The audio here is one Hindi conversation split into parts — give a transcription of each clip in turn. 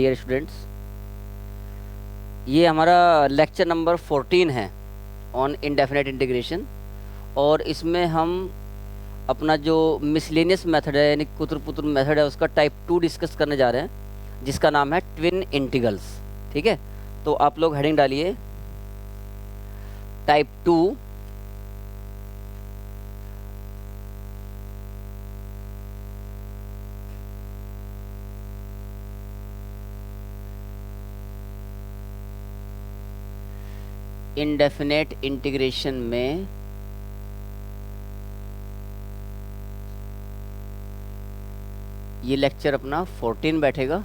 डियर स्टूडेंट्स, ये हमारा लेक्चर नंबर 14 है ऑन इंडेफिनेट इंटीग्रेशन। और इसमें हम अपना जो मिसलेनियस मेथड है यानी कुतुर पुतुर मेथड है उसका टाइप 2 डिस्कस करने जा रहे हैं, जिसका नाम है ट्विन इंटीग्रल्स। ठीक है, तो आप लोग हेडिंग डालिए टाइप 2 इंडेफिनेट इंटीग्रेशन में ये लेक्चर अपना 14 बैठेगा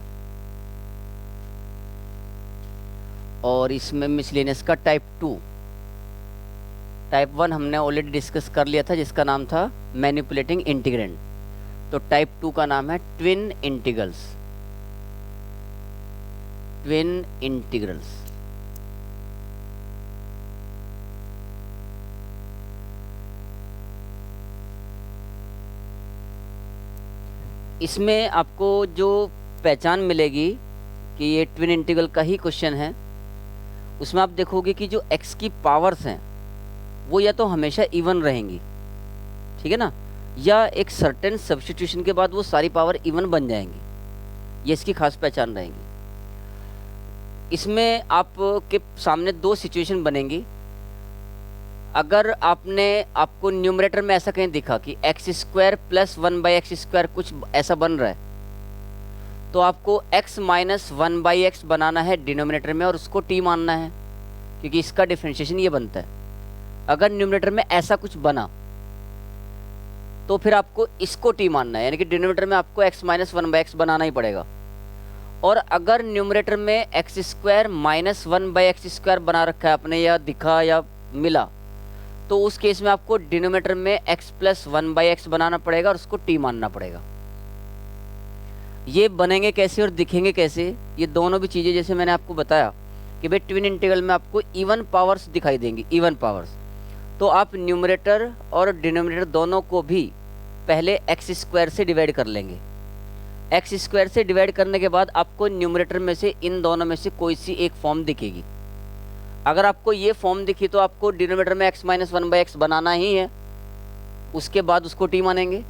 और इसमें मिसलेनियस का टाइप 2। टाइप 1 हमने ऑलरेडी डिस्कस कर लिया था, जिसका नाम था मैनिपुलेटिंग इंटीग्रेंड। तो टाइप 2 का नाम है ट्विन इंटीग्रल्स। ट्विन इंटीग्रल्स इसमें आपको जो पहचान मिलेगी कि ये ट्विन इंटीग्रल का ही क्वेश्चन है, उसमें आप देखोगे कि जो x की पावर्स हैं वो या तो हमेशा इवन रहेंगी, ठीक है ना, या एक सर्टेन सब्स्टिट्यूशन के बाद वो सारी पावर इवन बन जाएंगी। ये इसकी खास पहचान रहेगी। इसमें आपके सामने दो सिचुएशन बनेंगी। अगर आपको न्यूमरेटर में ऐसा कहीं दिखा कि एक्स स्क्वायर प्लस 1/x² कुछ ऐसा बन रहा है, तो आपको x माइनस 1/x बनाना है डिनोमिनेटर में और उसको t मानना है, क्योंकि इसका डिफरेंशिएशन ये बनता है। अगर न्यूमरेटर में ऐसा कुछ बना तो फिर आपको इसको t मानना है, यानी कि डिनोमिनेटर में आपको x माइनस 1/x बनाना ही पड़ेगा। और अगर न्यूमरेटर में x² माइनस 1/x² बना रखा है आपने, या दिखा या मिला, तो उस केस में आपको डिनोमिनेटर में x प्लस 1/x बनाना पड़ेगा और उसको t मानना पड़ेगा। ये बनेंगे कैसे और दिखेंगे कैसे, ये दोनों भी चीज़ें जैसे मैंने आपको बताया कि भाई ट्विन इंटीग्रल में आपको इवन पावर्स दिखाई देंगी, इवन पावर्स। तो आप न्यूमरेटर और डिनोमिनेटर दोनों को भी पहले x² से डिवाइड कर लेंगे। x² से डिवाइड करने के बाद आपको न्यूमरेटर में से इन दोनों में से कोई सी एक फॉर्म दिखेगी। अगर आपको ये फॉर्म दिखी तो आपको डिनोमिनेटर में x माइनस 1/x बनाना ही है, उसके बाद उसको t मानेंगे।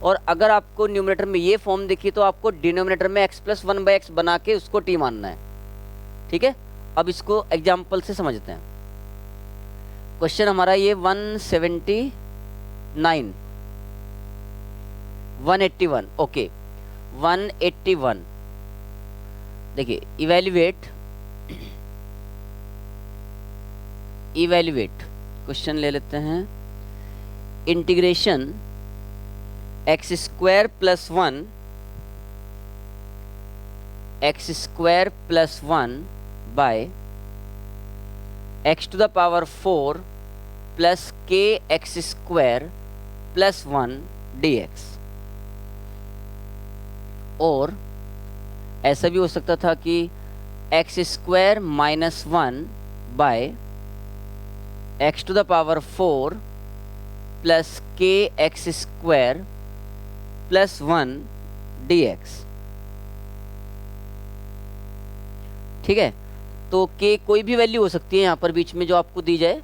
और अगर आपको न्यूमरेटर में ये फॉर्म दिखी तो आपको डिनोमिनेटर में x प्लस 1/x बना के उसको t मानना है। ठीक है, अब इसको एग्जाम्पल से समझते हैं। क्वेश्चन हमारा ये 179 181 ओके 181। देखिए इवेल्युएट क्वेश्चन ले लेते हैं। Integration x² plus 1 by x to the power 4 plus kx² plus 1 dx। और ऐसा भी हो सकता था कि x² minus 1 by x to the power 4 plus kx² plus 1 dx। ठीक है, तो k कोई भी वैल्यू हो सकती है यहाँ पर बीच में जो आपको दी जाए।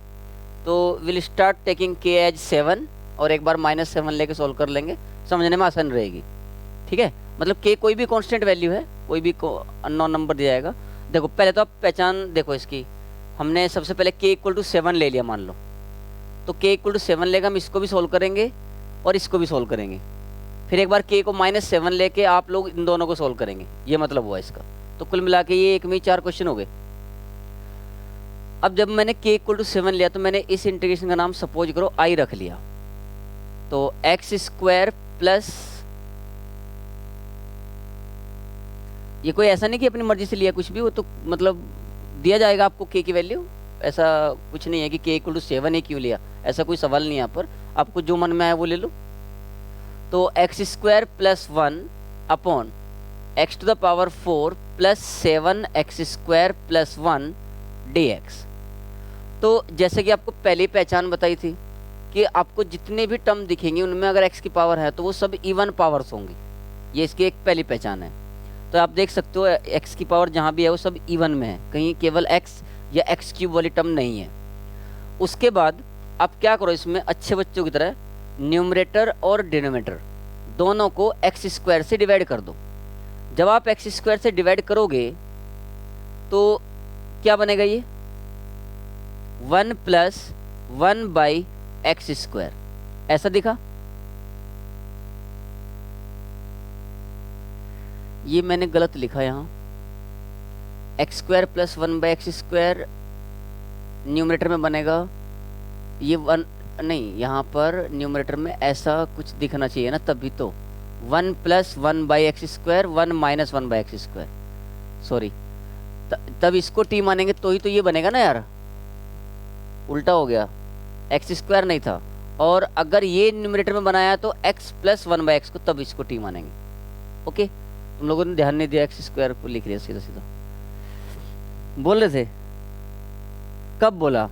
तो will start taking k as 7 और एक बार -7 लेके सॉल्व कर लेंगे, समझने में आसान रहेगी। ठीक है, मतलब k कोई भी कांस्टेंट वैल्यू है, कोई भी अननोन नंबर दिया जाएगा। देखो पहले तो आप पहचान देखो इसकी। हमने सबसे पहले k = 7 ले लिया मान लो, तो k = 7 लेगा, हम इसको भी सोल्व करेंगे और इसको भी सोल्व करेंगे। फिर एक बार k को -7 लेके आप लोग इन दोनों को सोल्व करेंगे, ये मतलब हुआ इसका। तो कुल मिला के ये एक में 4 क्वेश्चन हो गए। अब जब मैंने k = 7 लिया तो मैंने इस इंटीग्रेशन का नाम सपोज करो i रख लिया। तो x² प्लस, ये कोई ऐसा नहीं कि अपनी मर्जी से लिया कुछ भी, वो तो मतलब दिया जाएगा आपको k की वैल्यू। ऐसा कुछ नहीं है कि k = 7 ही क्यों लिया, ऐसा कोई सवाल नहीं है यहाँ पर। आपको जो मन में आए वो ले लो। तो x² plus 1 upon x to the power 4 plus 7x² plus 1 dx। तो जैसे कि आपको पहले ही पहचान बताई थी कि आपको जितने भी टर्म दिखेंगे उनमें अगर x की पावर है तो वो सब इवन पावर्स होंगी। ये इसकी एक पहली पहचान है। तो आप देख सकते हो एक्स की पावर जहाँ भी है वो सब इवन में है, कहीं केवल एक्स या एक्स क्यूब वाली टर्म नहीं है। उसके बाद आप क्या करो, इसमें अच्छे बच्चों की तरह न्यूमरेटर और डिनोमिनेटर दोनों को एक्स स्क्वायर से डिवाइड कर दो। जब आप एक्स स्क्वायर से डिवाइड करोगे तो क्या बनेगा, ये 1 प्लस 1 बाई एक्स स्क्वायर, ऐसा दिखा। ये मैंने गलत लिखा यहाँ, x square plus 1 by x square numerator में बनेगा, ये 1 नहीं, यहाँ पर न्यूमरेटर में ऐसा कुछ दिखना चाहिए ना, तभी तो 1 plus 1 by x square 1 minus 1 by x square, sorry, तब इसको टी मानेंगे तो ही तो ये बनेगा ना यार, उल्टा हो गया, एक्स स्क्वायर नहीं था। और अगर ये न्यूमरेटर में बनाया तो एक्स प्लस 1 बाई एक्स को, तब इसको टी मानेंगे। ओके, तुम लोगों ने ध्यान नहीं दिया, एक्स स्क्वायर को लिख लिया सीधा सीधा। बोल रहे थे, कब बोला?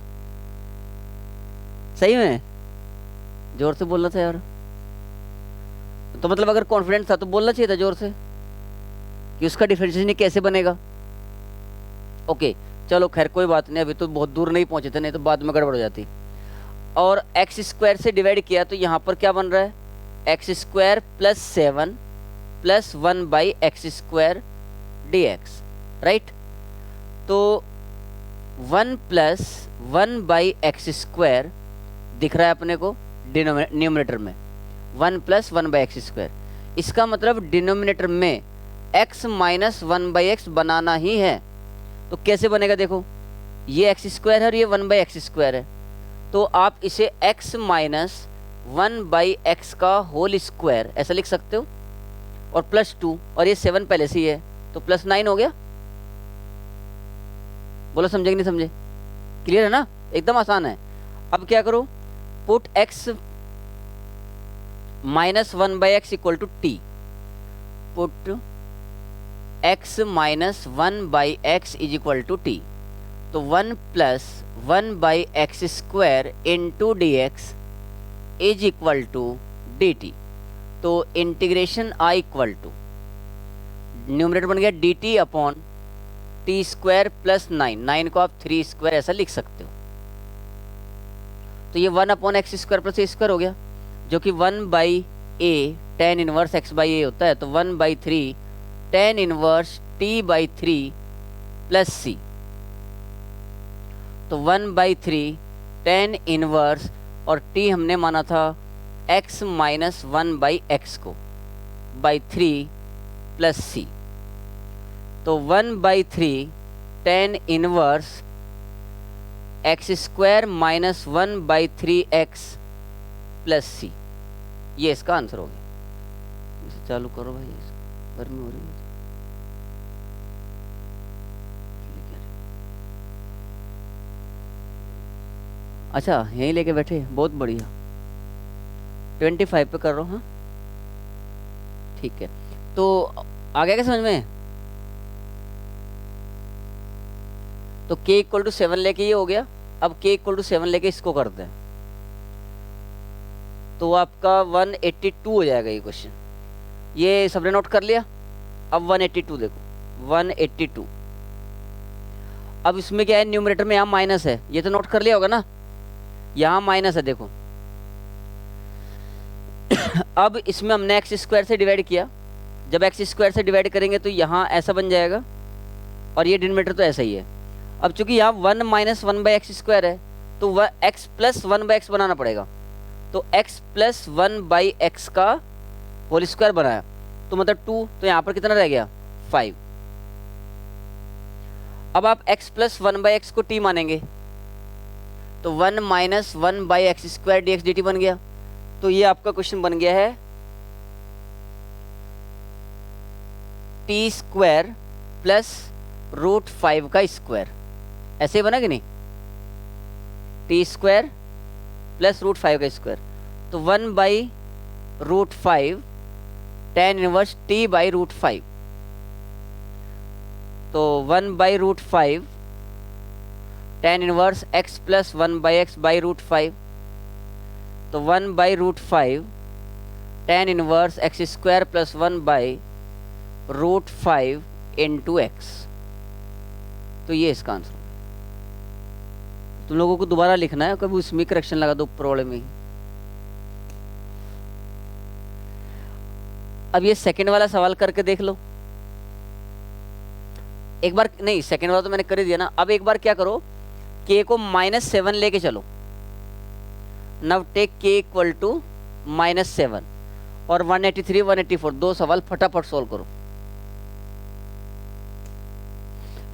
सही में जोर से बोलना था यार, तो मतलब अगर कॉन्फिडेंस था तो बोलना चाहिए था जोर से कि उसका डिफरेंशिएशन कैसे बनेगा। ओके चलो खैर कोई बात नहीं, अभी तो बहुत दूर नहीं पहुंचे थे, नहीं तो बाद में गड़बड़ हो जाती। और एक्स स्क्वायर से डिवाइड किया तो यहाँ पर क्या बन रहा है, x square plus 7 plus 1 by x square d x, right. तो 1 प्लस 1 बाई एक्स स्क्वायर दिख रहा है अपने को न्यूमरेटर में, 1 प्लस 1 बाई एक्स स्क्वायर। इसका मतलब डिनोमिनेटर में x माइनस 1 बाई एक्स बनाना ही है। तो कैसे बनेगा, देखो ये एक्स स्क्वायर है और ये 1 बाई एक्स स्क्वायर है, तो आप इसे x माइनस 1 बाई एक्स का होल स्क्वायर ऐसा लिख सकते हो, और प्लस 2, और ये 7 पहले से ही है तो प्लस 9 हो गया। बोलो समझे कि नहीं समझे? क्लियर है ना, एकदम आसान है। अब क्या करो, put x minus 1 by x equal to t, put x minus 1 by x is equal to t, तो 1 plus 1 by x square into d x is equal to d t. तो integration I equal to numerator बन गया d t upon t square plus 9 को आप 3 स्क्वायर ऐसा लिख सकते हो। तो ये 1 upon x square plus a square हो गया, जो कि 1 by a tan inverse x by a होता है, तो 1 by 3 tan inverse t by 3 plus c, तो 1 बाई 3 टेन इनवर्स, और टी हमने माना था x माइनस 1 बाई एक्स को, बाई 3 प्लस सी, तो 1 by 3 tan inverse x square minus 1 by 3x plus सी, ये इसका आंसर हो गया। इसे चालू करो भाई, गर्मी हो रही है। अच्छा यहीं लेके बैठे, बहुत बढ़िया। 25 पे कर रहा हूँ, हाँ ठीक है। तो आ गया क्या समझ में? तो k इक्वल टू 7 लेके ये हो गया, अब k इक्वल टू 7 लेके इसको करते हैं, तो आपका 182 हो जाएगा ये क्वेश्चन। ये सबने नोट कर लिया? अब 182 देखो, 182। अब इसमें क्या है, न्यूमरेटर में यहाँ माइनस है, ये तो नोट कर लिया होगा ना, यहाँ माइनस है देखो। अब इसमें हमने एक्स स्क्वायर से डिवाइड किया, जब एक्स स्क्वायर से डिवाइड करेंगे तो यहाँ ऐसा बन जाएगा, और ये डिनोमिनेटर तो ऐसा ही है। अब चूंकि यहाँ 1 माइनस 1 बाई एक्स स्क्वायर है, तो वह एक्स प्लस 1 बाई एक्स बनाना पड़ेगा, तो x प्लस 1 बाई एक्स का होल स्क्वायर बनाया, तो मतलब 2, तो यहाँ पर कितना रह गया 5। अब आप x प्लस 1 बाई एक्स को t मानेंगे, तो 1 minus 1 by x square d x d t बन गया। तो ये आपका क्वेश्चन बन गया है टी स्क्वायर प्लस रूट 5 का स्क्वायर, ऐसे ही बना कि नहीं, टी स्क्वायर प्लस रूट 5 का स्क्वायर, तो 1 by root 5 tan inverse t by root 5, तो 1 by root 5 tan inverse x plus 1 by x by root 5, तो 1 by root 5 tan inverse x square plus 1 by √5 into x. तो ये इसका आंसर। तुम लोगों को दोबारा लिखना है, कभी उसमें करेक्शन लगा दो ऊपर वाले में ही। अब ये सेकंड वाला सवाल करके देख लो एक बार। नहीं, सेकंड वाला तो मैंने कर ही दिया ना। अब एक बार क्या करो, k को -7 लेके चलो। Now take k equal to -7 और 183 184 दो सवाल फटाफट सोल्व करो।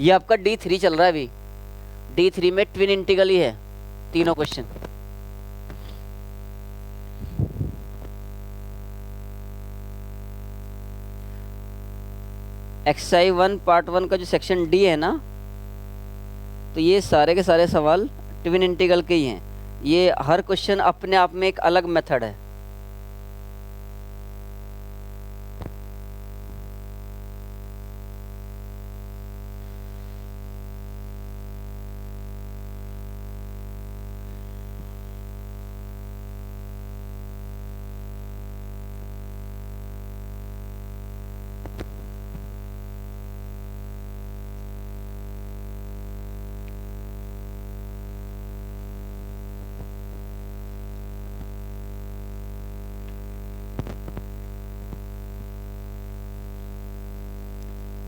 ये आपका D3 चल रहा है अभी। D3 में ट्विन इंटीग्रल ही है तीनों क्वेश्चन। एक्सरसाइज 1 पार्ट 1 का जो सेक्शन डी है ना, तो ये सारे के सारे सवाल ट्विन इंटीग्रल के ही हैं। ये हर क्वेश्चन अपने आप में एक अलग मेथड है।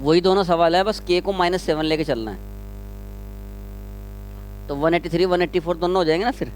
वही दोनों सवाल है, बस k को -7 लेके चलना है। तो 183 184 दोनों हो जाएंगे ना फिर।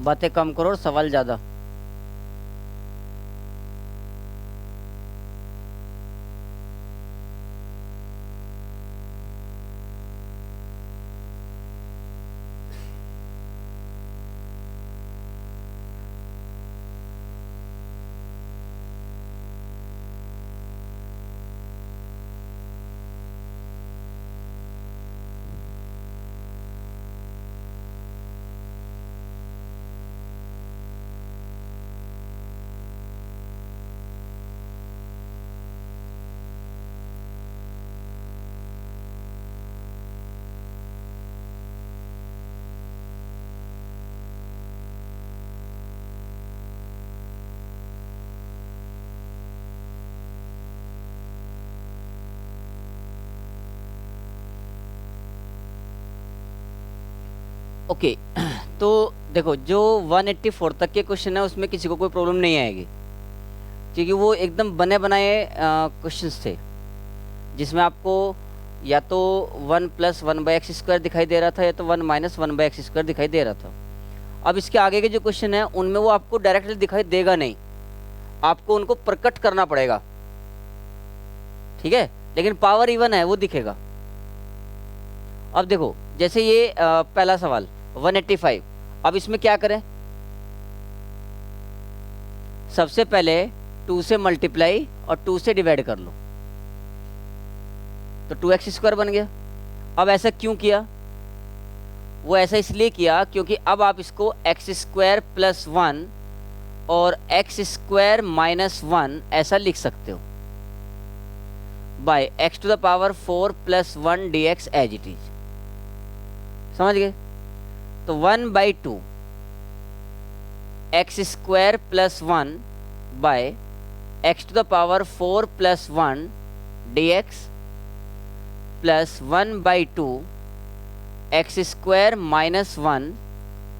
बातें कम करो और सवाल ज्यादा। ओके तो देखो, जो 184 तक के क्वेश्चन है उसमें किसी को कोई प्रॉब्लम नहीं आएगी, क्योंकि वो एकदम बने बनाए क्वेश्चंस थे, जिसमें आपको या तो 1 + 1/x² दिखाई दे रहा था, या तो 1 - 1/x² दिखाई दे रहा था। अब इसके आगे के जो क्वेश्चन है उनमें वो आपको डायरेक्टली दिखाई देगा नहीं, आपको उनको प्रकट करना पड़ेगा, ठीक है, लेकिन पावर इवन है वो दिखेगा। अब देखो, जैसे ये पहला सवाल 185, अब इसमें क्या करें, सबसे पहले 2 से मल्टीप्लाई और 2 से डिवाइड कर लो, तो 2x² बन गया। अब ऐसा क्यों किया, वो ऐसा इसलिए किया क्योंकि अब आप इसको x² + 1 और x² - 1 ऐसा लिख सकते हो, by x⁴ 4 + 1 dx as it is. समझ गए? तो 1/2 x square plus 1 by x to the power 4 plus 1 d x plus 1 by 2 x square minus 1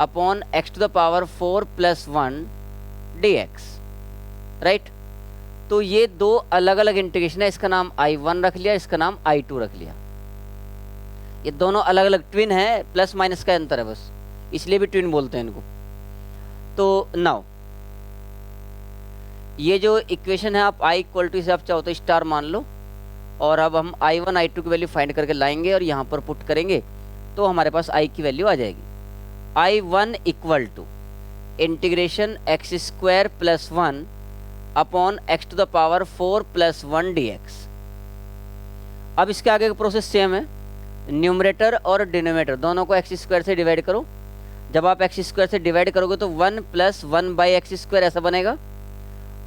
upon x to the power 4 plus 1 d x, right. तो ये दो अलग अलग इंटीग्रेशन है, इसका नाम I1 रख लिया, इसका नाम I2 रख लिया। ये दोनों अलग अलग ट्विन है, प्लस माइनस का अंतर है बस, इसलिए भी ट्विन बोलते हैं इनको। तो नाउ ये जो इक्वेशन है, आप I इक्वल टू, इसे आप चाहो तो स्टार मान लो, और अब हम I1 I2 की वैल्यू फाइंड करके लाएंगे और यहाँ पर पुट करेंगे तो हमारे पास I की वैल्यू आ जाएगी। I1 equal to integration x square plus 1 upon x to the power 4 plus 1 d x. अब इसके आगे का प्रोसेस सेम है, न्यूमरेटर और डिनोमिनेटर दोनों को एक्स स्क्वायर से डिवाइड करो। जब आप एक्स स्क्वायर से डिवाइड करोगे तो 1 प्लस 1 बाई एक्स स्क्वायर ऐसा बनेगा,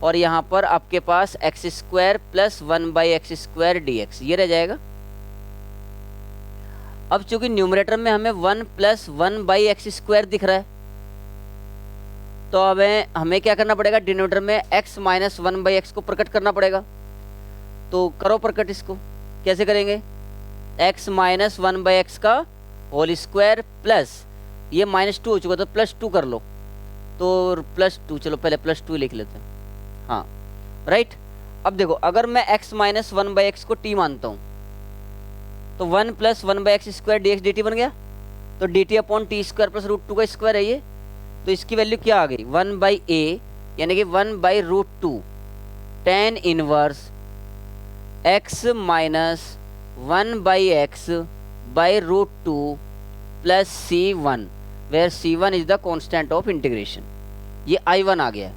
और यहाँ पर आपके पास x square plus 1 by x square d x ये रह जाएगा। अब चूंकि न्यूमरेटर में हमें 1 प्लस 1 बाई एक्स स्क्वायर दिख रहा है, तो अब हमें क्या करना पड़ेगा, डिनोमिनेटर में x माइनस 1 बाई एक्स को प्रकट करना पड़ेगा। तो करो प्रकट, इसको कैसे करेंगे, x माइनस 1 बाई एक्स का होल स्क्वायर प्लस ये -2 हो चुका तो +2 कर लो, तो +2, चलो पहले +2 लिख लेते हैं, हाँ राइट। अब देखो अगर मैं x माइनस 1 बाई एक्स को t मानता हूँ तो 1 plus 1 by x square d x d t बन गया, तो D t upon t square plus √2 का स्क्वायर है ये, तो इसकी वैल्यू क्या आ गई 1 बाई ए, यानी कि 1 बाई √2 tan इनवर्स x minus 1 by x by √2 plus C1 where C1 is the constant of integration. ये I1 आ गया है।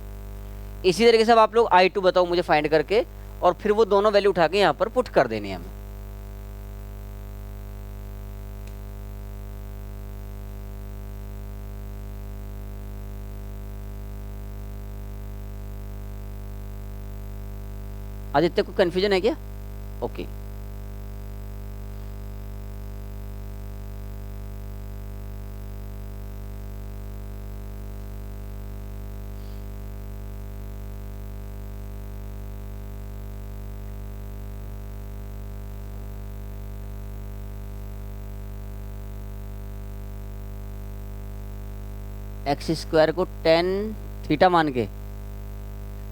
इसी तरीके से अब आप लोग I2 बताओ मुझे फाइंड करके, और फिर वो दोनों वैल्यू उठा के यहाँ पर पुट कर देनी है हमें। आदित्य को कंफ्यूजन है क्या? ओके एक्स स्क्वायर को tan थीटा मान के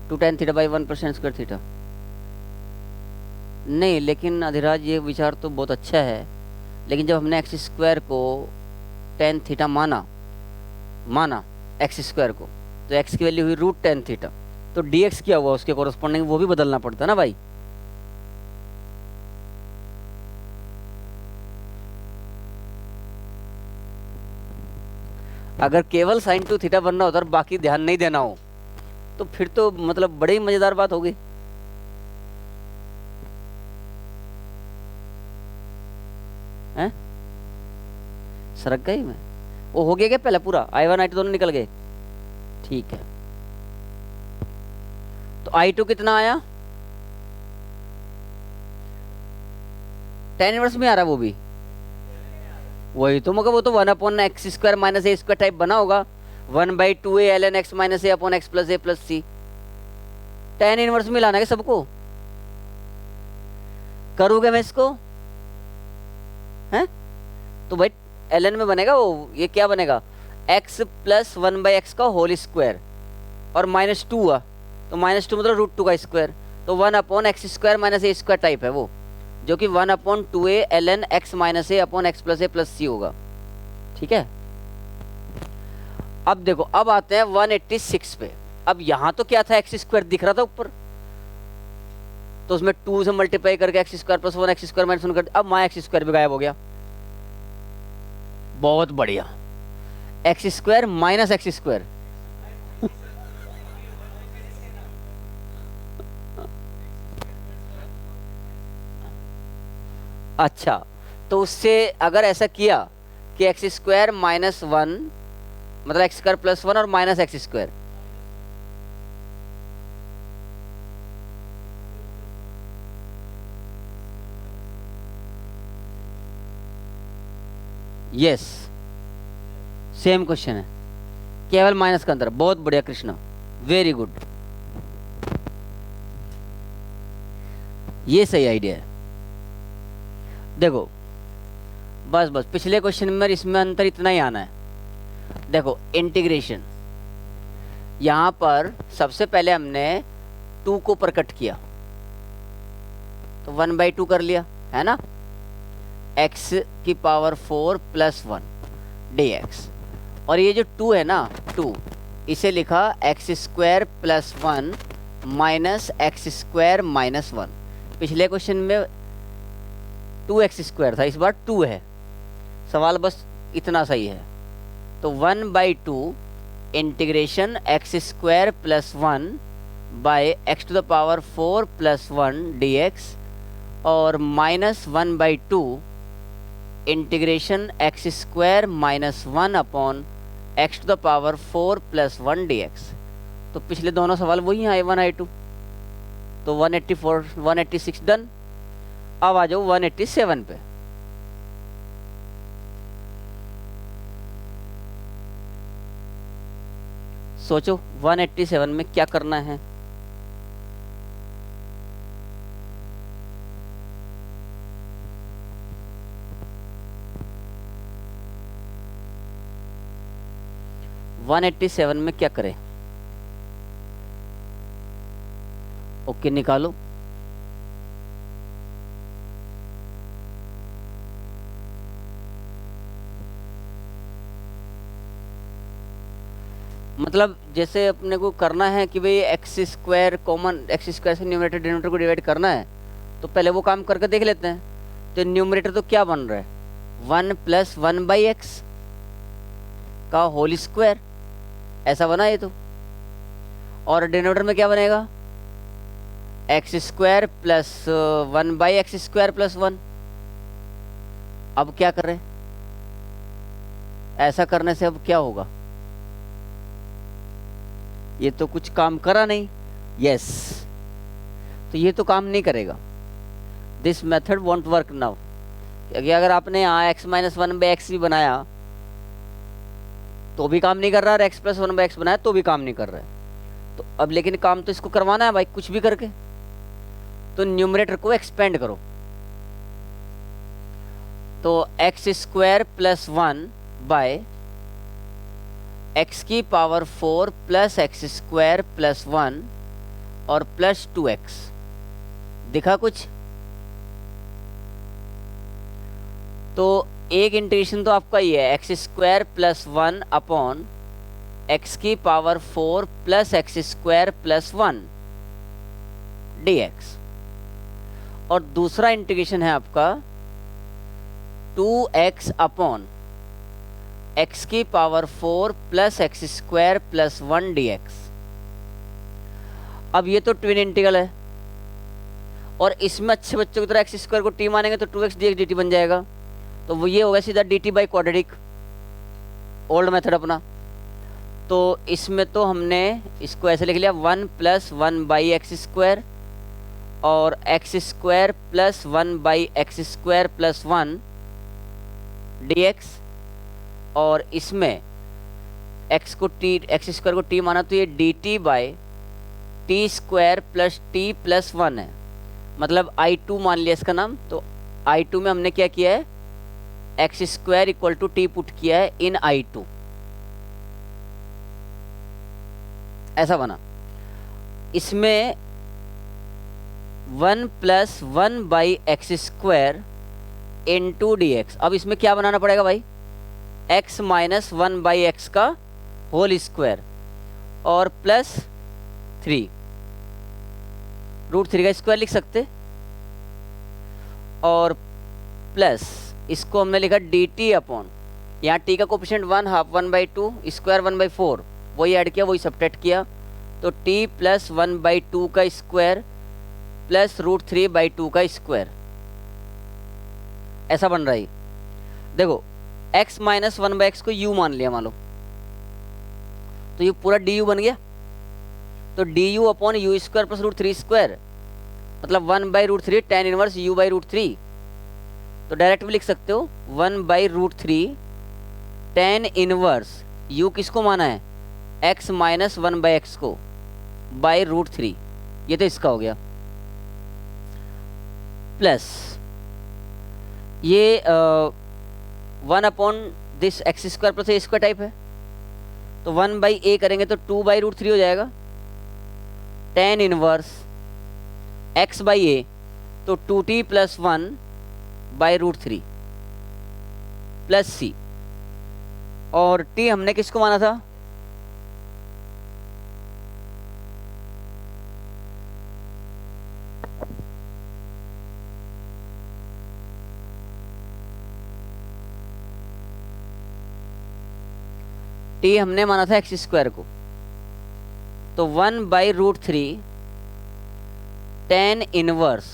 2 tan theta by 1% square theta, नहीं लेकिन अधिराज ये विचार तो बहुत अच्छा है, लेकिन जब हमने एक्स स्क्वायर को tan थीटा माना एक्स स्क्वायर को, तो एक्स की वैल्यू हुई √tan थीटा, तो dx क्या हुआ उसके कोरस्पॉन्डिंग, वो भी बदलना पड़ता है ना भाई। अगर केवल sin 2 थीटा बनना होता और बाकी ध्यान नहीं देना हो तो फिर तो मतलब बड़ी मजेदार बात होगी। हैं सरक गई मैं, वो हो गया क्या पहले पूरा I1 I2 दोनों निकल गए, ठीक है। तो I2 कितना आया, tan इनवर्स में आ रहा है वो भी, वही तो मगर वो तो 1 upon x square minus a square type बना होगा, 1 by 2a ln x minus a upon x plus a plus c. tan इनवर्स में लाना है सबको, करूँगा मैं इसको, हैं तो भाई ln में बनेगा वो, ये क्या बनेगा x प्लस 1 बाई एक्स का होल स्क्वायर और -2 हुआ तो -2 मतलब √2 का स्क्वायर, तो 1 upon x square minus a square type है वो, जो कि 1 upon 2a ln x minus a upon x plus a plus c होगा, ठीक है। अब देखो अब आते हैं 186 पे। अब यहाँ तो क्या था, एक्स स्क्वायर दिख रहा था ऊपर, तो उसमें 2 से मल्टीप्लाई करके x square plus 1 x square minus 1 कर, अब माँ एक्स स्क्वायर भी गायब हो गया, बहुत बढ़िया, x square minus x square अच्छा, तो उससे अगर ऐसा किया कि एक्स स्क्वायर माइनस 1 मतलब एक्स स्क्वायर प्लस 1 और minus x square, yes same question है, केवल माइनस के अंदर। बहुत बढ़िया कृष्णा, वेरी गुड, ये सही आइडिया है। देखो बस बस पिछले क्वेश्चन में इसमें अंतर इतना ही आना है। देखो इंटीग्रेशन, यहाँ पर सबसे पहले हमने 2 को प्रकट किया तो 1/2 कर लिया है ना, x की पावर 4 + 1 dx। और ये जो 2 है ना, 2 इसे लिखा x² + 1 माइनस x² - 1। पिछले क्वेश्चन में 2x² था, इस बार 2 है। सवाल बस इतना सही है। तो 1/2 integration x² + 1 bye x⁴ + 1 dx और -1/2 integration x² - 1 upon x⁴ + 1 dx। तो पिछले दोनों सवाल वही हैं, I1 I2। तो 184 186 डन। अब आ जाओ 187 पे। सोचो 187 में क्या करना है। वन 187 में क्या करें? ओके निकालो। मतलब जैसे अपने को करना है कि भाई x² कॉमन, x² से न्यूमरेटर डिनोमिनेटर को डिवाइड करना है, तो पहले वो काम करके देख लेते हैं। तो न्यूमरेटर तो क्या बन रहा है, 1 + 1/x का होल स्क्वायर, ऐसा बना ये तो। और डिनोमिनेटर में क्या बनेगा, x² + 1/x² + 1। अब क्या कर रहे हैं, ऐसा करने से अब क्या होगा, ये तो कुछ काम करा नहीं। यस, तो ये तो काम नहीं करेगा। This method want work now. क्योंकि अगर आपने यहाँ x - 1/x भी बनाया तो भी काम नहीं कर रहा, और x + 1/x बनाया तो भी काम नहीं कर रहा है। तो अब लेकिन काम तो इसको करवाना है भाई, कुछ भी करके। तो न्यूमरेटर को एक्सपेंड करो। तो x² + 1 बाय x⁴ + x² + 1 और प्लस 2x। दिखा कुछ? तो एक इंटीग्रेशन तो आपका ये है, x² + 1 upon x⁴ + x² + 1 dx। और दूसरा इंटीग्रेशन है आपका 2x upon x⁴ + x² + 1 dx। अब ये तो ट्विन इंटीग्रल है, और इसमें अच्छे बच्चों की तरह x² को t मानेंगे तो 2x dx dt बन जाएगा। तो वो ये होगा सीधा dt/क्वाड्रेटिक, ओल्ड मेथड अपना। तो इसमें तो हमने इसको ऐसे लिख लिया 1 + 1/x² और x² + 1/x² + 1 dx। और इसमें x² को t माना तो ये dt/t² + t + 1 है, मतलब I2 मान लिया इसका नाम। तो I2 में हमने क्या किया है, x² = t पुट किया है इन I2, ऐसा बना। इसमें 1 + 1/x² इंटू dx। अब इसमें क्या बनाना पड़ेगा भाई, x - 1/x का होल स्क्वायर और प्लस 3 √3 का स्क्वायर लिख सकते, और प्लस इसको हमने लिखा dt अपॉन, यहाँ t का कोफिशिएंट 1/2 1/2 स्क्वायर 1/4, वही ऐड किया वही सब्ट्रैक्ट किया। तो t + 1/2 का स्क्वायर प्लस √3/2 का स्क्वायर, ऐसा बन रहा है। देखो x - 1/x को u मान लिया मान लो, तो ये पूरा du बन गया। तो du अपॉन u² + √3² मतलब 1/√3 tan इनवर्स u/√3। तो डायरेक्ट भी लिख सकते हो 1/√3 tan इनवर्स u किसको माना है, x माइनस 1/x को बाई √3, ये तो इसका हो गया, प्लस ये 1/दिस x² प्लस a² टाइप है, तो 1/a करेंगे तो 2/√3 हो जाएगा, tan इनवर्स x/a तो 2t + 1/√3 प्लस c, और t हमने किसको माना था, t हमने माना था x² को, तो 1/√3 tan inverse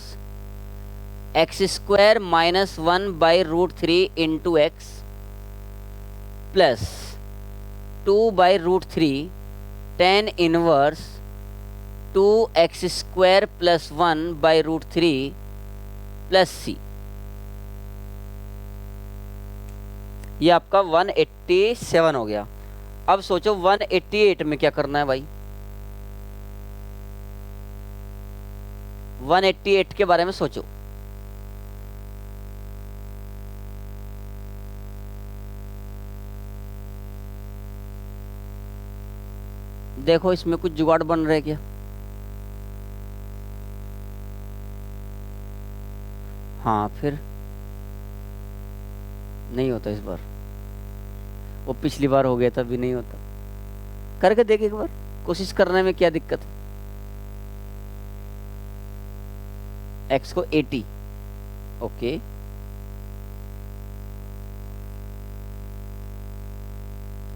x² minus 1/√3 into x plus 2/√3 tan inverse 2x² plus 1/√3 plus c, ये आपका 187 हो गया। अब सोचो 188 में क्या करना है भाई, 188 के बारे में सोचो। देखो इसमें कुछ जुगाड़ बन रहा है क्या, हाँ फिर नहीं होता इस बार, वो पिछली बार हो गया था, भी नहीं होता, करके देख एक बार, कोशिश करने में क्या दिक्कत है। x को 80, ओके,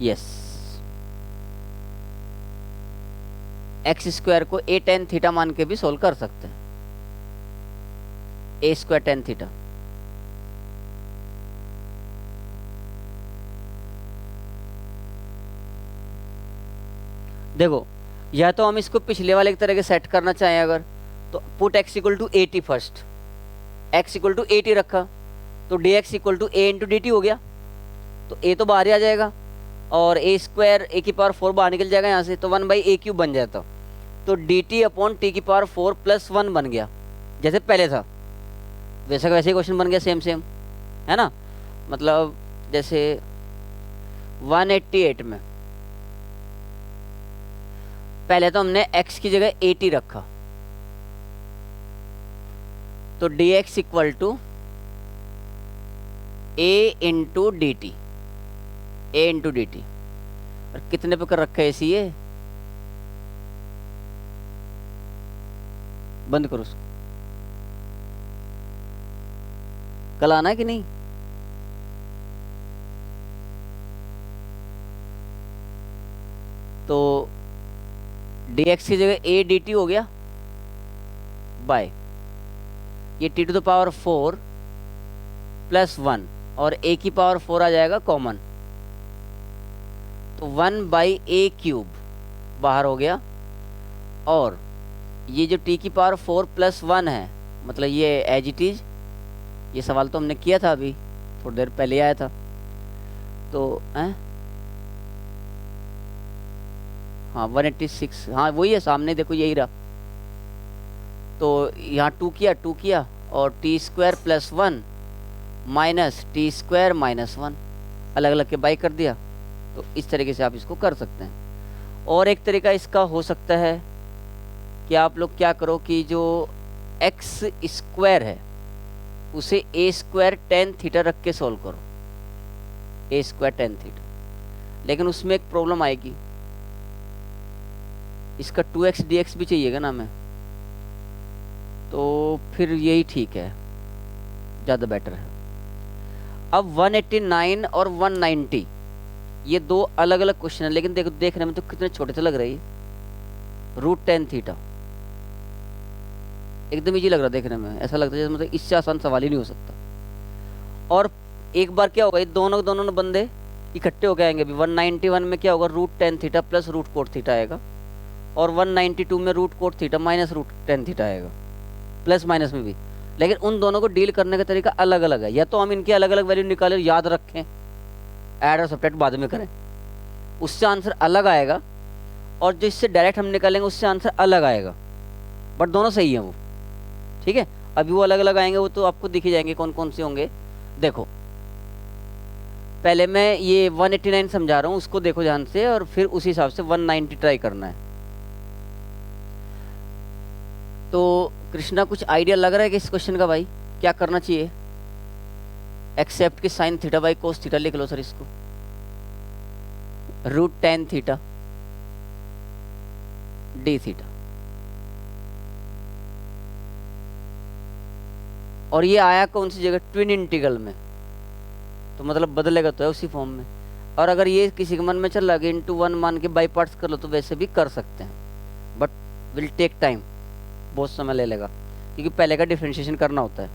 यस, x² को a tan थीटा मान के भी सोल्व कर सकते हैं, a² tan थीटा। देखो या तो हम इसको पिछले वाले की तरह के सेट करना चाहें अगर, तो पुट x = 80 फर्स्ट, x = 80 रखा तो dx = a × dt हो गया, तो a तो बाहर ही आ जाएगा और a² a⁴ बाहर निकल जाएगा यहाँ से, तो 1/a³ बन जाता, तो dt/t⁴ + 1 बन गया, जैसे पहले था वैसे का वैसे ही क्वेश्चन बन गया, सेम सेम है ना। मतलब जैसे 188 में पहले तो हमने x की जगह 80 रखा, तो dx = a × dt, a × dt, और कितने पे कर रखा है इसी, ये बंद करो उसको, कल आना है कि नहीं, तो dx की जगह a dt हो गया बाय ये t⁴ + 1 और a⁴ आ जाएगा कॉमन, तो 1/a³ बाहर हो गया, और ये जो t⁴ + 1 है, मतलब ये एज इट इज, ये सवाल तो हमने किया था अभी थोड़ी देर पहले आया था, तो हाँ 186, हाँ वही है सामने, देखो यही रहा, तो यहाँ 2 किया और t² + 1 माइनस t² - 1 अलग अलग के बाई कर दिया, तो इस तरीके से आप इसको कर सकते हैं। और एक तरीका इसका हो सकता है कि आप लोग क्या करो कि जो x² है उसे a² tan थीटा रख के सोल्व करो, a² tan थीटा, लेकिन उसमें एक प्रॉब्लम आएगी, इसका 2x dx भी चाहिएगा ना हमें, तो फिर यही ठीक है, ज़्यादा बेटर है। अब 189 और 190 ये दो अलग अलग क्वेश्चन है, लेकिन देखो देखने में तो कितने छोटे से लग रहे हैं, √tan थीटा एकदम इजी लग रहा है देखने में, ऐसा लगता है जैसे मतलब इससे आसान सवाल ही नहीं हो सकता। और एक बार क्या होगा, ये दोनों बंदे इकट्ठे हो गए आएंगे, अभी 191 में क्या होगा, √tan थीटा + √cot थीटा आएगा, और 192 में √cot थीटा - √tan थीटा आएगा, प्लस माइनस में भी, लेकिन उन दोनों को डील करने का तरीका अलग अलग है, या तो हम इनकी अलग अलग वैल्यू निकालें, याद रखें, ऐड और सब्ट्रैक्ट बाद में करें, उससे आंसर अलग आएगा, और जो इससे डायरेक्ट हम निकालेंगे उससे आंसर अलग आएगा, बट दोनों सही है वो। ठीक है, अभी वो अलग अलग आएंगे, वो तो आपको दिख ही जाएंगे कौन कौन से होंगे। देखो पहले मैं ये 189 समझा रहा हूँ, उसको देखो ध्यान से, और फिर उसी हिसाब से 190 ट्राई करना है। तो कृष्णा कुछ आइडिया लग रहा है कि इस क्वेश्चन का भाई क्या करना चाहिए? एक्सेप्ट कि sine theta by cos theta लिख लो सर इसको, root tan theta d theta, और ये आया कौन सी जगह? ट्विन इंटीग्रल में, तो मतलब बदलेगा तो है उसी फॉर्म में। और अगर ये किसी के मन में चल रहा है इंटू वन मान के बाई पार्ट्स कर लो तो वैसे भी कर सकते हैं, बट विल टेक टाइम, बहुत समय ले लेगा, क्योंकि पहले का डिफरेंशिएशन करना होता है,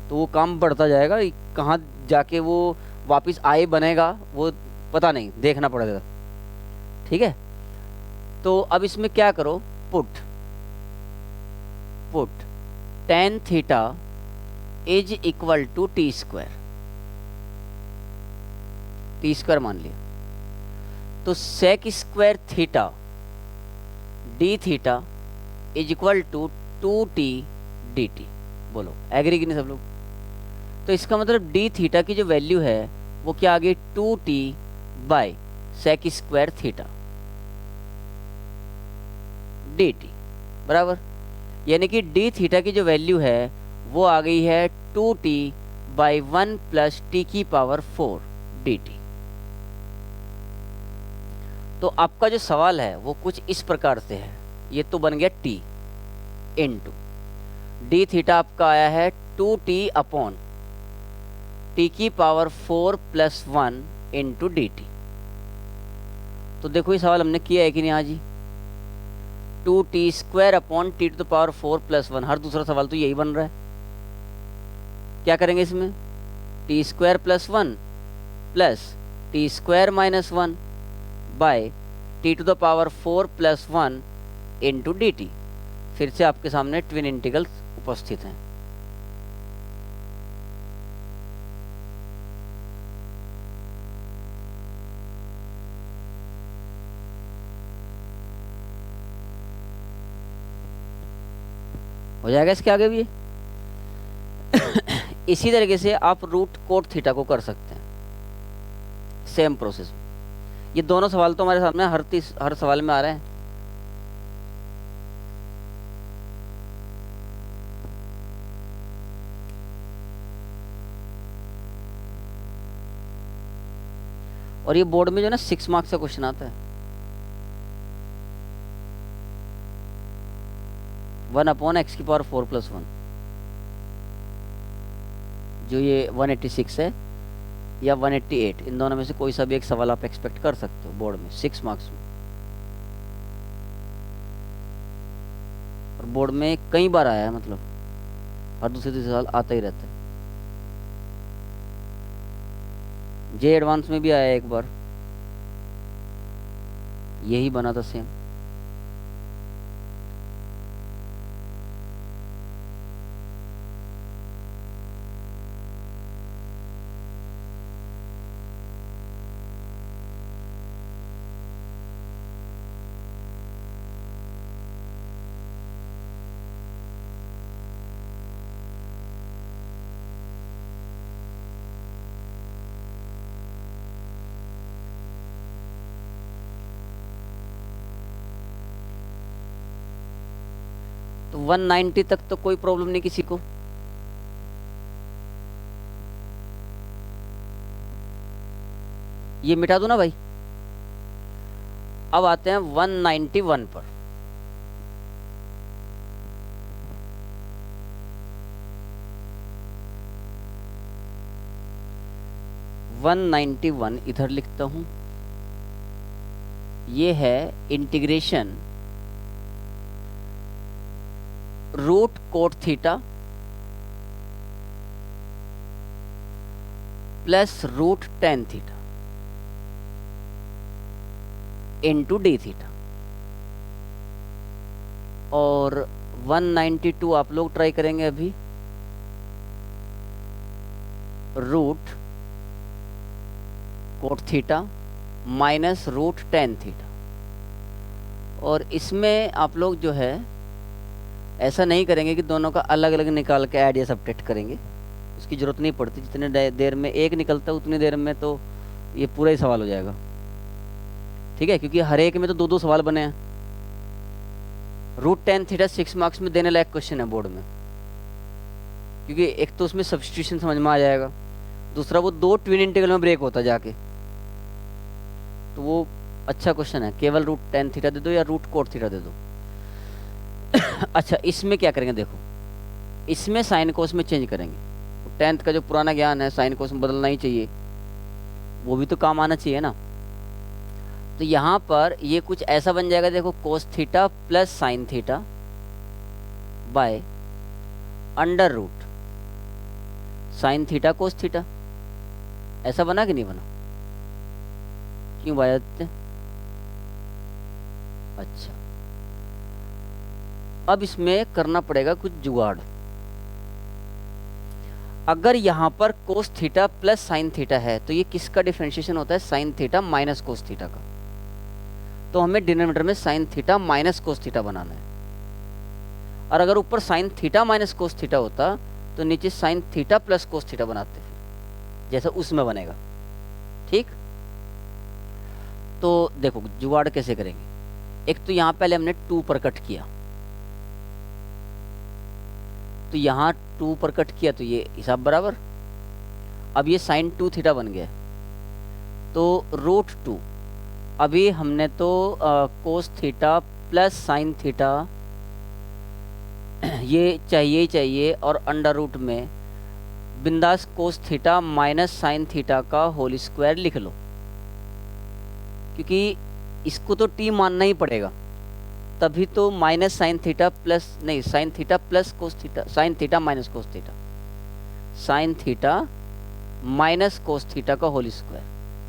तो वो काम बढ़ता जाएगा, कहाँ जाके वो वापस आए बनेगा वो पता नहीं, देखना पड़ेगा। ठीक है, तो अब इसमें क्या करो, put tan theta is equal to t square मान लिया, तो sec square theta d theta is equal to 2t dt। बोलो एग्री कि नहीं सब लोग? तो इसका मतलब डी थीटा की जो वैल्यू है वो क्या आ गई? 2t by sec square theta dt बराबर, यानी कि डी थीटा की जो वैल्यू है वो आ गई है 2t बाई 1 प्लस टी की पावर 4 dt। तो आपका जो सवाल है वो कुछ इस प्रकार से है, ये तो बन गया t इंटू डी थीटा आपका आया है 2t अपॉन टी की power 4 plus 1 into d t. तो देखो ये सवाल हमने किया है कि नहीं? हाँ जी, 2t square upon t to the power 4 plus 1, हर दूसरा सवाल तो यही बन रहा है। क्या करेंगे इसमें? T square plus 1 plus t square minus 1 by t to the power 4 plus 1 into d t. फिर से आपके सामने ट्विन इंटीग्रल्स उपस्थित हैं। हो जाएगा इसके आगे भी इसी तरीके से आप रूट कोट थीटा को कर सकते हैं, सेम प्रोसेस। ये दोनों सवाल तो हमारे सामने हर सवाल में आ रहे हैं। और ये बोर्ड में जो ना 6 मार्क्स का क्वेश्चन आता है, 1 अपॉन एक्स की पावर 4 प्लस 1, जो ये 186 है या 188, इन दोनों में से कोई सा भी एक सवाल आप एक्सपेक्ट कर सकते हो बोर्ड में 6 मार्क्स में। और बोर्ड में कई बार आया है, मतलब हर दूसरे तीसरे साल आता ही रहता है। जे एडवांस में भी आया एक बार, यही बना था सेम। तो 190 तक तो कोई प्रॉब्लम नहीं किसी को। ये मिटा दो ना भाई। अब आते हैं 191 पर। इधर लिखता हूं, ये है integration root cot theta plus root tan theta into d theta. और 192 आप लोग ट्राई करेंगे अभी, root cot theta minus root tan theta. और इसमें आप लोग जो है ऐसा नहीं करेंगे कि दोनों का अलग अलग निकाल के ऐड या सब्ट्रैक्ट करेंगे, उसकी ज़रूरत नहीं पड़ती। जितने देर में एक निकलता है उतनी देर में तो ये पूरा ही सवाल हो जाएगा, ठीक है, क्योंकि हर एक में तो दो दो सवाल बने हैं। √tan θ 6 मार्क्स में देने लायक क्वेश्चन है बोर्ड में, क्योंकि एक तो उसमें सब्स्टिट्यूशन समझ में आ जाएगा, दूसरा वो दो ट्विन इंटीग्रल में ब्रेक होता जाके, तो वो अच्छा क्वेश्चन है। केवल √tan θ दे दो या √cot θ दे दो। अच्छा, इसमें क्या करेंगे, देखो इसमें साइन कोस में चेंज करेंगे। 10th का जो पुराना ज्ञान है साइन कोस में बदलना ही चाहिए, वो भी तो काम आना चाहिए ना। तो यहाँ पर ये कुछ ऐसा बन जाएगा, देखो cos θ plus sine θ by under root sine θ cos θ। ऐसा बना कि नहीं बना? क्यों भाई आदित्य? अच्छा, अब इसमें करना पड़ेगा कुछ जुगाड़। अगर यहाँ पर cos θ प्लस साइन θ है तो ये किसका डिफरेंशिएशन होता है? साइन θ माइनस cos θ का। तो हमें डिनोमिनेटर में साइन θ माइनस cos θ बनाना है, और अगर ऊपर साइन θ माइनस cos θ होता तो नीचे साइन θ प्लस cos θ बनाते, फिर जैसा उसमें बनेगा, ठीक। तो देखो जुगाड़ कैसे करेंगे। एक तो यहाँ पहले हमने 2 पर कट किया, तो यहाँ 2 पर कट किया तो ये हिसाब बराबर। अब ये साइन 2θ बन गया, तो √2। अभी हमने तो cos θ प्लस साइन θ ये चाहिए ही चाहिए, और अंडर रूट में बिंदास cos θ माइनस साइन θ का होल स्क्वायर लिख लो, क्योंकि इसको तो t मानना ही पड़ेगा, तभी तो माइनस साइन θ प्लस नहीं sine θ plus cos θ, sine θ minus cos θ, sine θ minus cos θ का होल स्क्वायर,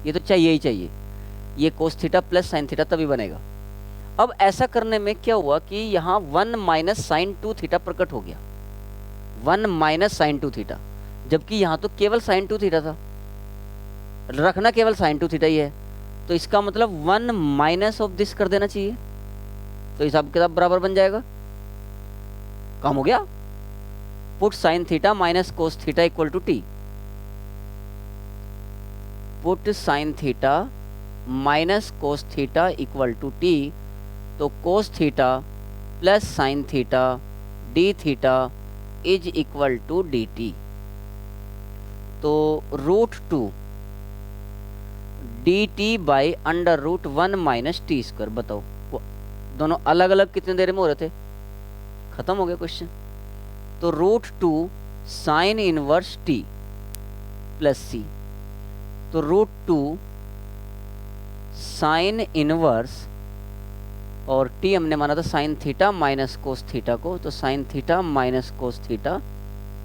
ये तो चाहिए ही चाहिए। ये cos θ प्लस साइन θ तभी बनेगा। अब ऐसा करने में क्या हुआ कि यहाँ 1 माइनस साइन 2θ प्रकट हो गया, 1 माइनस साइन 2θ, जबकि यहाँ तो केवल साइन 2θ था, रखना केवल साइन 2θ ही है, तो इसका मतलब 1 माइनस ऑफ दिस कर देना चाहिए, तो हिसाब किताब बराबर बन जाएगा। काम हो गया। Put sine θ minus cos θ equal to t। Put sine θ minus cos θ equal to t, तो cos θ plus sine θ dθ is equal to dt। तो √2 dt by under root 1 minus t square. बताओ दोनों अलग अलग कितने देर में हो रहे थे? खत्म हो गया क्वेश्चन। तो √2 sine inverse t plus c, तो √2 साइन इनवर्स, और t हमने माना था साइन θ माइनस cos θ को, तो साइन θ माइनस cos θ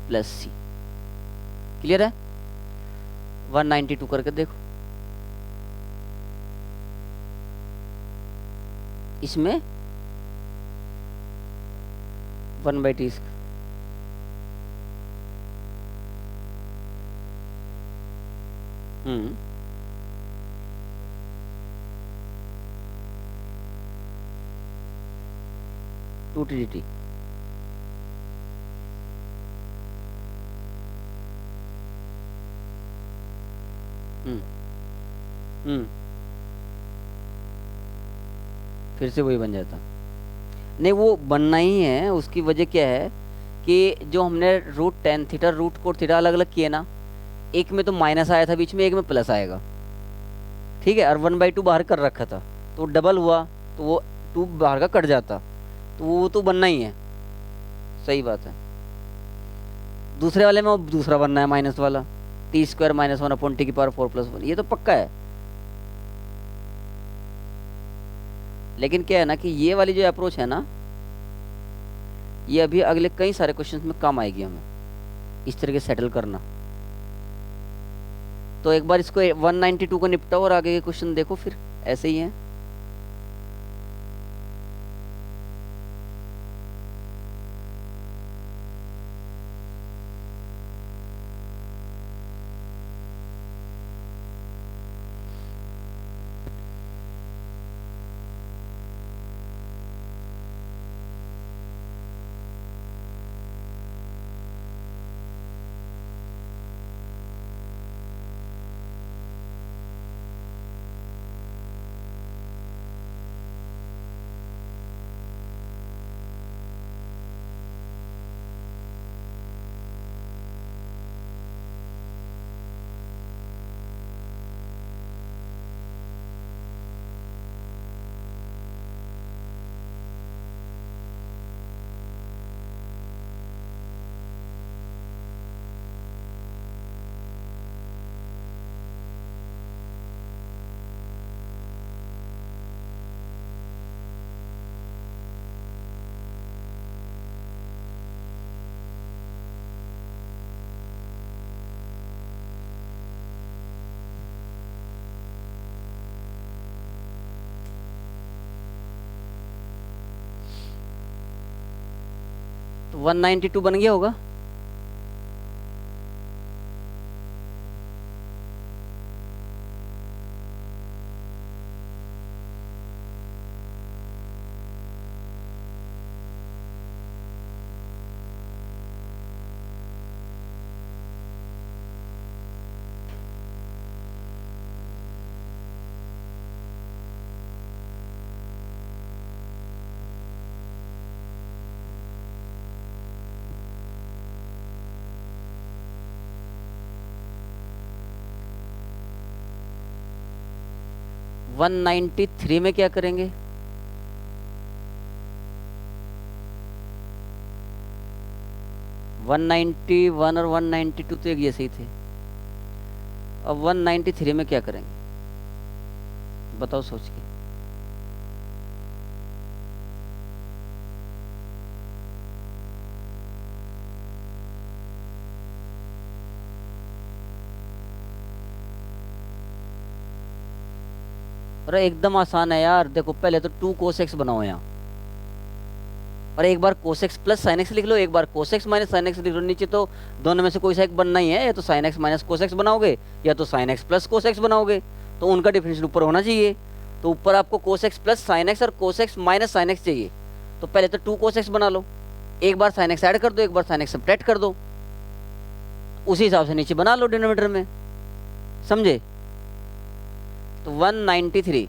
प्लस सी। क्लियर है? 192 करके देखो, इसमें 1/t हम्म 2t dt। हम्म फिर से वही बन जाता। नहीं, वो बनना ही है। उसकी वजह क्या है कि जो हमने √tan θ √cot θ अलग अलग किए ना, एक में तो माइनस आया था बीच में, एक में प्लस आएगा, ठीक है, और 1/2 बाहर कर रखा था, तो डबल हुआ तो वो 2 बाहर का कट जाता, तो वो तो बनना ही है। सही बात है। दूसरे वाले में वो दूसरा बनना है माइनस वाला, t² माइनस 1/t⁴ + 1, ये तो पक्का है। लेकिन क्या है ना कि ये वाली जो अप्रोच है ना, ये अभी अगले कई सारे क्वेश्चंस में काम आएगी हमें, इस तरह के सेटल करना। तो एक बार इसको 192 को निपटाओ और आगे के क्वेश्चन देखो, फिर ऐसे ही हैं। 192 बन गया होगा। वन 193 में क्या करेंगे? वन 191 और 192 तो एक जैसे ही थे। अब 193 में क्या करेंगे बताओ सोच के। अरे एकदम आसान है यार, देखो पहले तो 2 cos x बनाओ यहाँ, और एक बार cos x plus sin x लिख लो, एक बार cos x minus sin x लिख लो। नीचे तो दोनों में से कोई सा एक बनना ही है, या तो sin x minus cos x बनाओगे या तो sin x plus cos x बनाओगे, तो उनका डिफरेंशियल ऊपर होना चाहिए। तो ऊपर आपको cos x plus sin x और cos x minus sin x चाहिए, तो पहले तो 2 cos x बना लो, एक बार sin x ऐड कर दो, एक बार sin x सब्ट्रैक्ट कर दो, उसी हिसाब से नीचे बना लो डिनोमिनेटर में, समझे? तो 193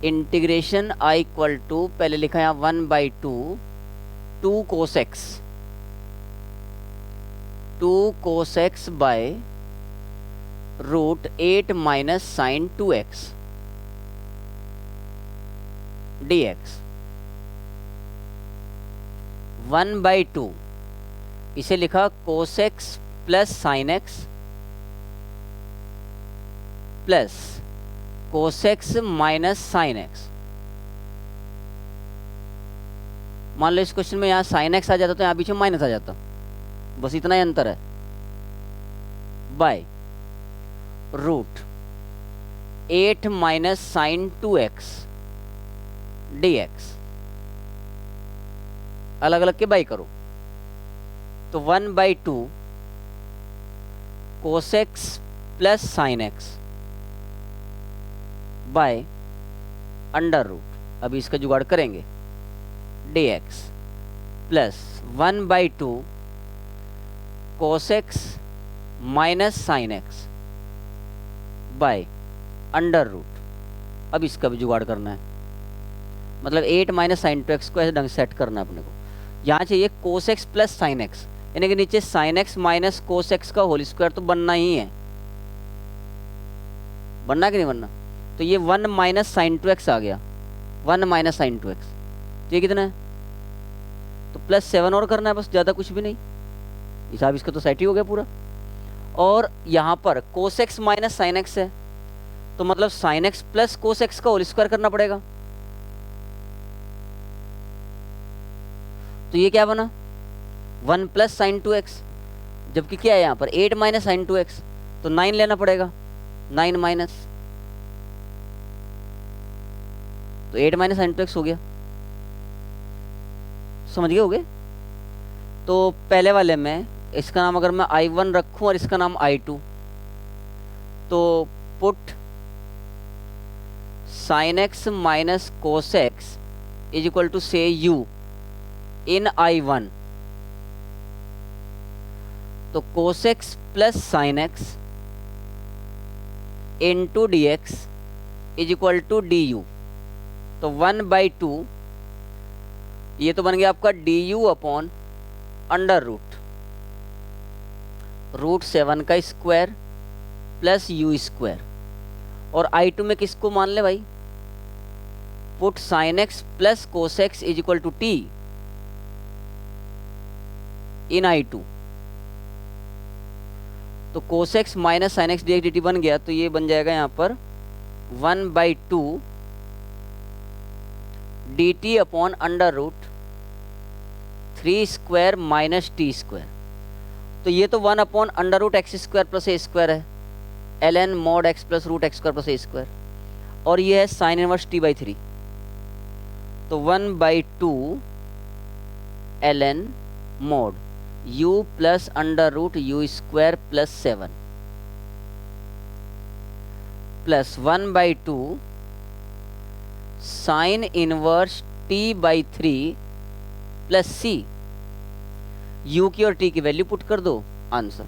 इंटीग्रेशन i इक्वल टू, पहले लिखा है 1/2 2 cos x, 2 cos x by root 8 minus sine 2x dx 1/2, इसे लिखा cos x plus sine x plus cos x minus sine x। मान लो इस क्वेश्चन में यहाँ साइन x आ जाता तो यहाँ बीच में माइनस आ जाता, बस इतना ही अंतर है, by root 8 minus sine 2x dx, अलग अलग के बाई करो, तो 1/2 cos x plus sine x by under root, अभी इसका जुगाड़ करेंगे, dx plus 1/2 cos x minus sine x by under root. अब इसका भी जुगाड़ करना है, मतलब 8 माइनस साइन 2x को ऐसे ढंग से सेट करना है अपने को। यहाँ चाहिए cos x plus sine x, यानी कि नीचे sine x minus cos x का होल स्क्वायर तो बनना ही है, बनना कि नहीं बनना? तो ये 1 माइनस साइन 2x आ गया, 1 माइनस साइन 2x, तो ये कितना है? तो प्लस 7 और करना है बस, ज़्यादा कुछ भी नहीं, हिसाब इसका तो सेट ही हो गया पूरा। और यहाँ पर cos x minus sine x है, तो मतलब sine x plus cos x का होल स्क्वायर करना पड़ेगा, तो ये क्या बना 1 प्लस साइन 2x, जबकि क्या है यहाँ पर 8 माइनस साइन 2x, तो 9 लेना पड़ेगा, 9 माइनस, तो 8 माइनस साइन 2x हो गया, समझ गए होगे? तो पहले वाले में इसका नाम अगर मैं I1 रखूं और इसका नाम I2, तो put sine x minus cos x is equal to से u इन I1, तो cos x plus sine x into d x is equal to d u, तो 1/2 ये तो बन गया आपका d u upon under root 7 का स्क्वायर प्लस यू स्क्वायर। और I2 में किसको मान ले भाई? Put sine x plus cos x is equal to t in I2, तो cos x minus sine x d x d t बन गया, तो ये बन जाएगा यहाँ पर 1/2 d t upon under root 3 square minus t square. तो ये तो 1 upon under root x square plus a square है, ln mod x plus root x square plus a square, और ये है साइन इनवर्स t/3। तो 1/2 ln mod u plus under root u square plus 7 plus 1/2 sine inverse t/3 plus c। u की और t की वैल्यू पुट कर दो, आंसर।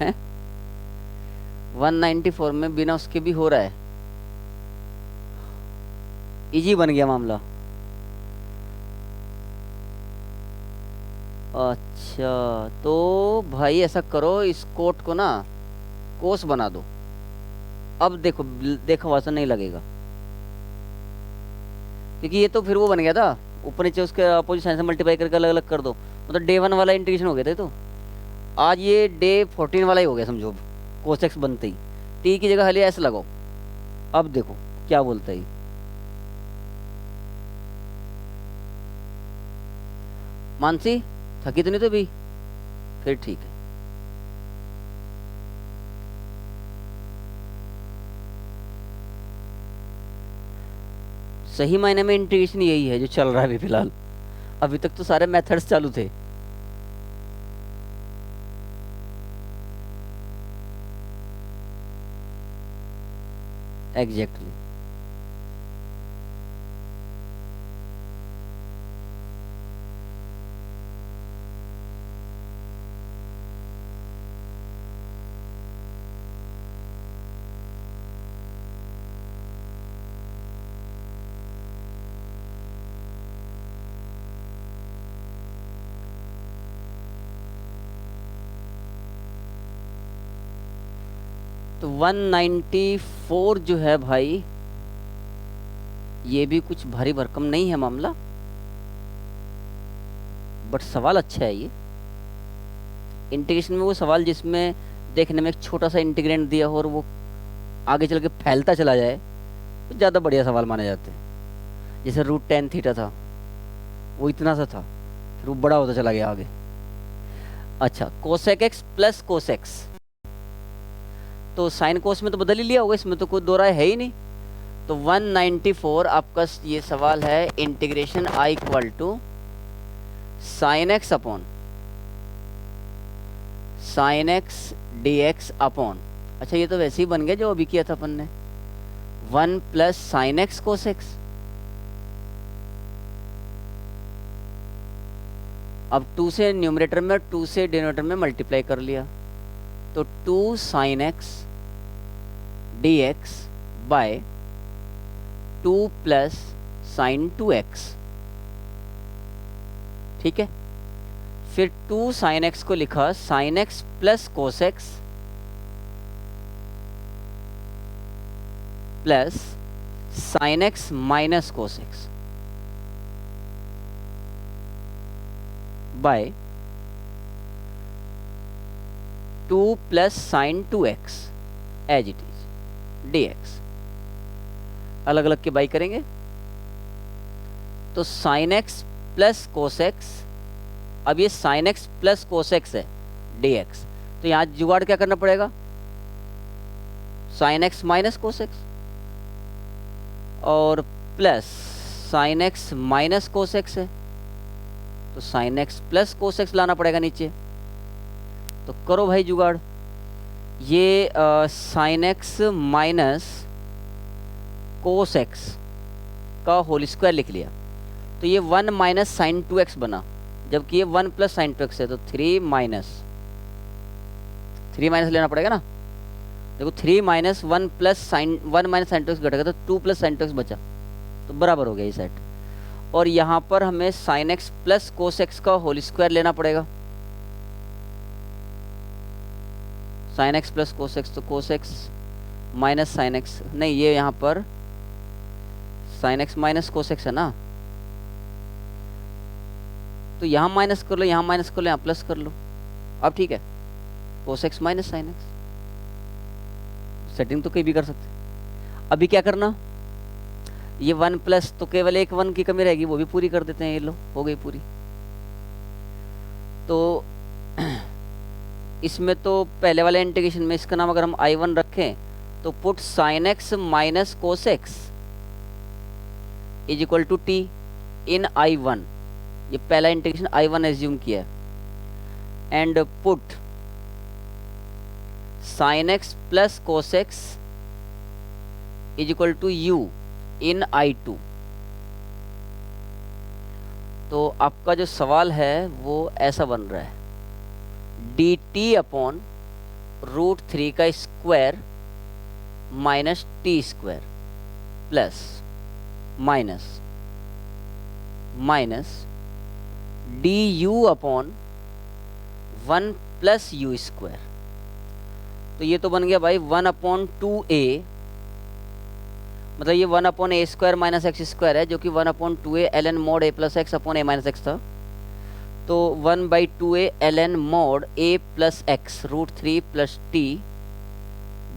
है 194 में बिना उसके भी हो रहा है। इजी बन गया मामला। अच्छा तो भाई ऐसा करो, इस कोट को ना कोस बना दो। अब देखो देखो वैसा नहीं लगेगा, क्योंकि ये तो फिर वो बन गया था ऊपर नीचे, उसके अपोजिट साइन से मल्टीप्लाई करके अलग अलग कर दो, मतलब डे 1 वाला इंटीग्रेशन हो गया था। तो आज ये डे 14 वाला ही हो गया समझो। कोस एक्स बनते ही टी की जगह खाली ऐसे लगाओ। अब देखो क्या बोलता है। मानसी थकी तो नहीं तो भी, फिर ठीक है। सही मायने में इंटीग्रेशन यही है जो चल रहा है अभी फिलहाल। अभी तक तो सारे मेथड्स चालू थे। एग्जैक्टली तो 194 जो है भाई, ये भी कुछ भारी भरकम नहीं है मामला, बट सवाल अच्छा है ये। इंटीग्रेशन में वो सवाल जिसमें देखने में एक छोटा सा इंटीग्रेंड दिया हो और वो आगे चल के फैलता चला जाए, तो ज़्यादा बढ़िया सवाल माने जाते हैं। जैसे √10 थीटा था, वो इतना सा था, फिर वो बड़ा होता चला गया आगे। अच्छा कोसेक एक्स प्लस कोसेक्स, तो साइन कोस में तो बदल ही लिया होगा, इसमें तो कोई दो राय है ही नहीं। तो 194 आपका ये सवाल है integration i equal to sine x upon sine x dx upon, अच्छा ये तो वैसे ही बन गया जो अभी किया था अपन ने, 1 प्लस साइन एक्स कोस एक्स। अब 2 से न्यूमरेटर में 2 से डिनोमिनेटर में मल्टीप्लाई कर लिया, तो 2 sine x dx by 2 plus sine 2x। ठीक है, फिर 2 साइन एक्स को लिखा sine x plus cos x plus sine x minus cos x by 2 plus sine 2x as it is dx। अलग अलग के बाई करेंगे तो sine x plus cos x, अब ये sine x plus cos x है dx, तो यहाँ जुगाड़ क्या करना पड़ेगा, sine x minus cos x और plus sine x minus cos x है, तो sine x plus cos x लाना पड़ेगा नीचे। तो करो भाई जुगाड़, ये sine x minus cos x का होल स्क्वायर लिख लिया, तो ये 1 माइनस साइन 2x बना, जबकि ये 1 प्लस साइन 2x है, तो 3 माइनस लेना पड़ेगा ना। देखो 3 minus 1 plus sine 1 minus sine 2x घटेगा तो 2 प्लस साइन 2x बचा, तो बराबर हो गया ये सेट। और यहाँ पर हमें sine x plus cos x का होल स्क्वायर लेना पड़ेगा, sine x plus cos x, तो cos x minus sine x, नहीं ये यहाँ पर sine x minus cos x है ना, तो यहाँ माइनस कर लो, यहाँ माइनस कर लो, यहाँ प्लस कर लो। अब ठीक है, कोस x minus sine x, setting तो कहीं भी कर सकते। अभी क्या करना, ये 1 प्लस तो केवल एक 1 की कमी रहेगी, वो भी पूरी कर देते हैं। ये लो हो गई पूरी। तो इसमें तो पहले वाले इंटीग्रेशन में इसका नाम अगर हम I1 रखें तो put sine x minus cos x is equal to t in I1, ये पहला इंटीग्रेशन I1 एज्यूम किया है, and put sine x plus cos x is equal to u in I2। तो आपका जो सवाल है वो ऐसा बन रहा है, डी टी अपॉन रूट 3 का square minus t square plus minus D u upon 1 plus you square. तो ये तो बन गया भाई 1/2a, मतलब ये 1/a square minus x square है, जो कि 1/2a ln mod a plus x upon a minus x था। तो 1/2a ln mod a plus x root 3 plus t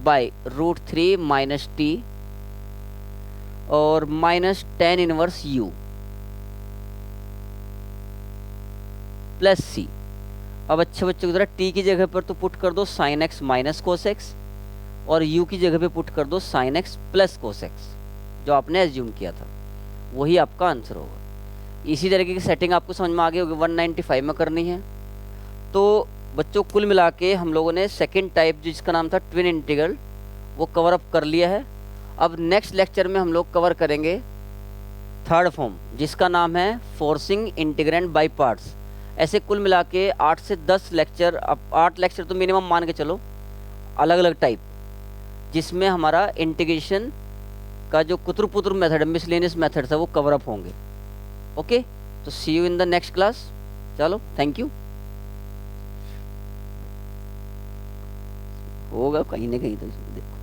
by root 3 minus t और minus tan inverse u plus c. अब अच्छे बच्चों की तरह टी की जगह पर तो पुट कर दो sign x minus cos x और u की जगह पे पुट कर दो sign x plus cos x, जो आपने एज्यूम किया था वही आपका आंसर होगा। इसी तरीके की सेटिंग आपको समझ में आ गई होगी, 195 में करनी है। तो बच्चों कुल मिला के हम लोगों ने सेकेंड टाइप जिसका नाम था ट्विन इंटीग्रल वो कवर अप कर लिया है। अब नेक्स्ट लेक्चर में हम लोग कवर करेंगे थर्ड फॉर्म जिसका नाम है फोर्सिंग इंटीग्रेंड बाय पार्ट्स। ऐसे कुल मिला के 8 से 10 लेक्चर, अब 8 लेक्चर तो मिनिमम मान के चलो, अलग अलग टाइप, जिसमें हमारा इंटीग्रेशन का जो कुतुर पुतुर मेथड, मिसलेनियस मेथड था वो कवर अप होंगे। ओके, तो see you in the next class. चलो, थैंक यू। होगा कहीं ना कहीं तो देखो।